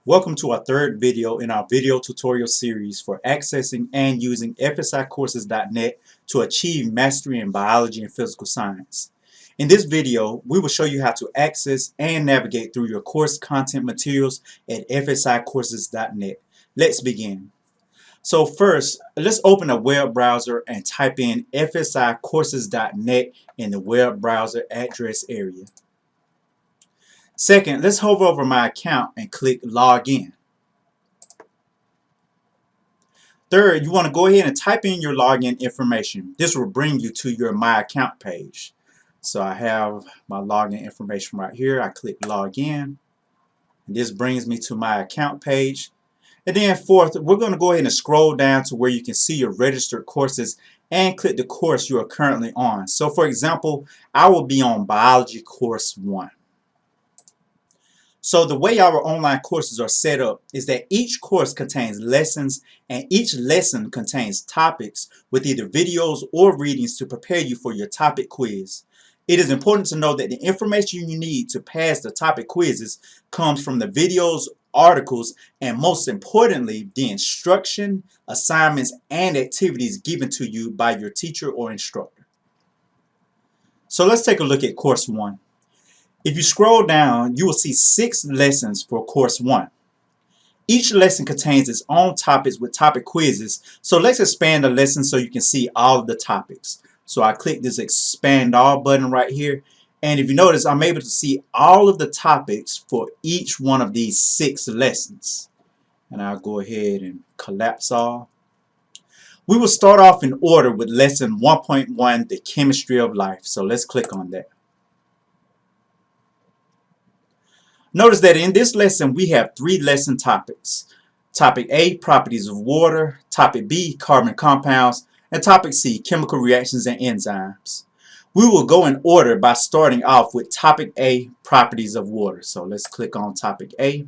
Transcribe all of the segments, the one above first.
Welcome to our third video in our video tutorial series for accessing and using fsicourses.net to achieve mastery in biology and physical science. In this video, we will show you how to access and navigate through your course content materials at fsicourses.net. Let's begin. So first, let's open a web browser and type in fsicourses.net in the web browser address area. Second, let's hover over my account and click log in. Third, you want to go ahead and type in your login information. This will bring you to your My Account page. So I have my login information right here. I click log in. This brings me to my account page. And then fourth, we're going to go ahead and scroll down to where you can see your registered courses and click the course you are currently on. So for example, I will be on Biology Course 1. So the way our online courses are set up is that each course contains lessons and each lesson contains topics with either videos or readings to prepare you for your topic quiz. It is important to know that the information you need to pass the topic quizzes comes from the videos, articles, and most importantly, the instruction, assignments, and activities given to you by your teacher or instructor. So let's take a look at Course 1. If you scroll down, you will see 6 lessons for Course 1. Each lesson contains its own topics with topic quizzes, so let's expand the lesson so you can see all of the topics. So I click this expand all button right here, and if you notice, I'm able to see all of the topics for each one of these 6 lessons. And I'll go ahead and collapse all. We will start off in order with lesson 1.1, the chemistry of life. So let's click on that. Notice that in this lesson we have 3 lesson topics. Topic A, properties of water. Topic B, carbon compounds. And topic C, chemical reactions and enzymes. We will go in order by starting off with topic A, properties of water. So let's click on topic A.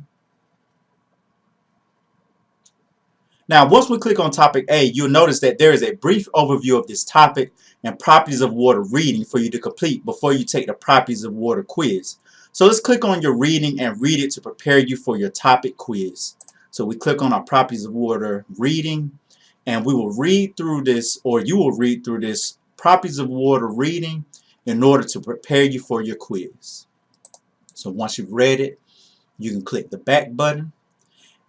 Now once we click on topic A, you'll notice that there is a brief overview of this topic and properties of water reading for you to complete before you take the properties of water quiz. So let's click on your reading and read it to prepare you for your topic quiz. So we click on our properties of water reading, and we will read through this, or you will read through this properties of water reading in order to prepare you for your quiz. So once you've read it, you can click the back button.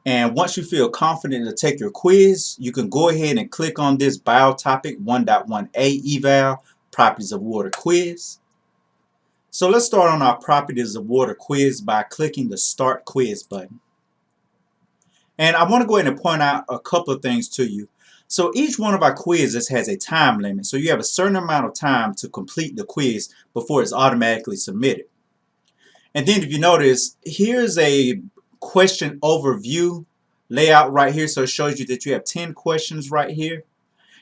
And once you feel confident to take your quiz, you can go ahead and click on this bio topic 1.1a eval properties of water quiz. So let's start on our properties of water quiz by clicking the start quiz button. And I want to go ahead and point out a couple of things to you. So each one of our quizzes has a time limit. So you have a certain amount of time to complete the quiz before it's automatically submitted. And then if you notice, here's a question overview layout right here. So it shows you that you have 10 questions right here.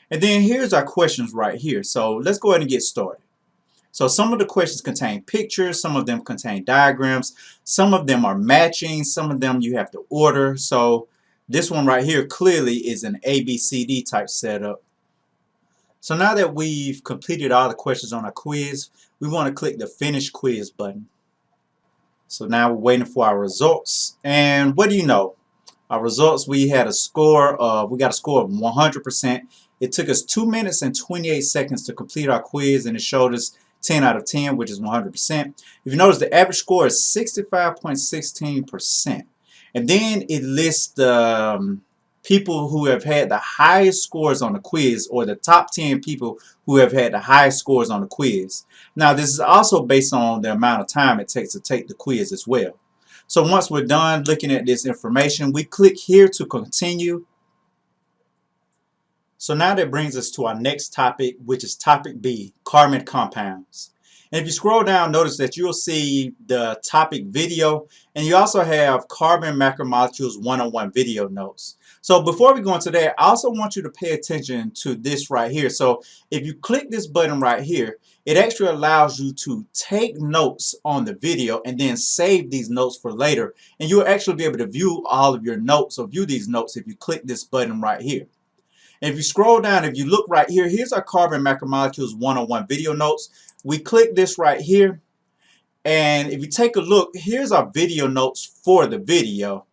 And then here's our questions right here. So let's go ahead and get started. So some of the questions contain pictures, some of them contain diagrams, some of them are matching, some of them you have to order. So this one right here clearly is an ABCD type setup. So now that we've completed all the questions on our quiz, we want to click the finish quiz button. So now we're waiting for our results, and what do you know? Our results, we got a score of 100%. It took us 2 minutes and 28 seconds to complete our quiz, and it showed us 10 out of 10, which is 100%. If you notice, the average score is 65.16%. And then it lists the people who have had the highest scores on the quiz, or the top 10 people who have had the highest scores on the quiz. Now, this is also based on the amount of time it takes to take the quiz as well. So once we're done looking at this information, we click here to continue. So now that brings us to our next topic, which is topic B, carbon compounds. And if you scroll down, notice that you'll see the topic video, and you also have carbon macromolecules 101 video notes. So before we go into that, I also want you to pay attention to this right here. So if you click this button right here, it actually allows you to take notes on the video and then save these notes for later. And you'll actually be able to view all of your notes, or view these notes, if you click this button right here. And if you scroll down, if you look right here, here's our carbon macromolecules 101 video notes. We click this right here, and if you take a look, here's our video notes for the video.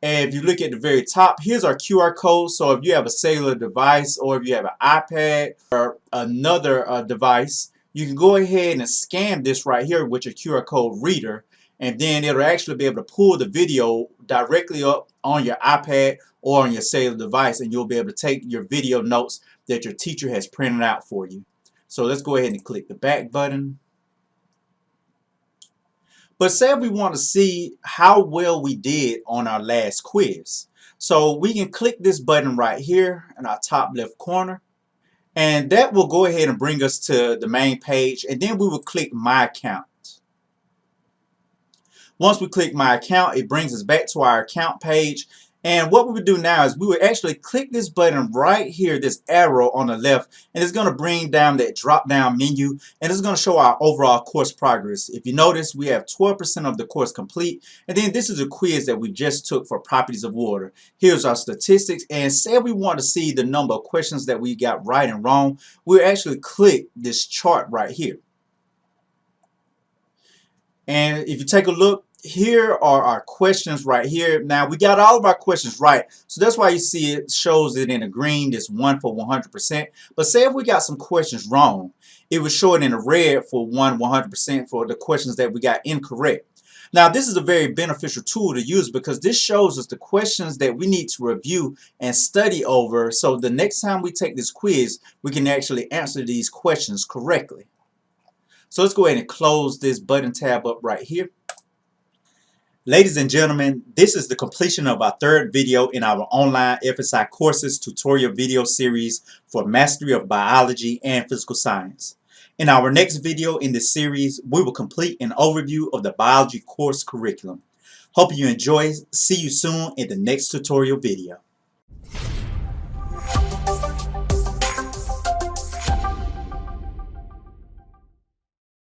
And if you look at the very top, here's our QR code. So if you have a cellular device or if you have an iPad or another device, you can go ahead and scan this right here with your QR code reader, and then it'll actually be able to pull the video directly up on your iPad or on your cellular device, and you'll be able to take your video notes that your teacher has printed out for you. So let's go ahead and click the back button. But say if we want to see how well we did on our last quiz. So we can click this button right here in our top left corner, and that will go ahead and bring us to the main page, and then we will click My Account. Once we click My Account, it brings us back to our account page. And what we would do now is we would actually click this button right here, this arrow on the left, and it's going to bring down that drop down menu, and it's going to show our overall course progress. If you notice, we have 12% of the course complete, and then this is a quiz that we just took for properties of water. Here's our statistics, and say we want to see the number of questions that we got right and wrong, we'll actually click this chart right here. And if you take a look, here are our questions right here. Now we got all of our questions right, so that's why you see it shows it in the green, this 1 for 100%. But say if we got some questions wrong, it would show it in the red for 100% for the questions that we got incorrect. Now this is a very beneficial tool to use because this shows us the questions that we need to review and study over, so the next time we take this quiz, we can actually answer these questions correctly. So let's go ahead and close this button tab up right here. Ladies and gentlemen, this is the completion of our third video in our online FSI courses tutorial video series for mastery of biology and physical science. In our next video in this series, we will complete an overview of the biology course curriculum. Hope you enjoy. See you soon in the next tutorial video.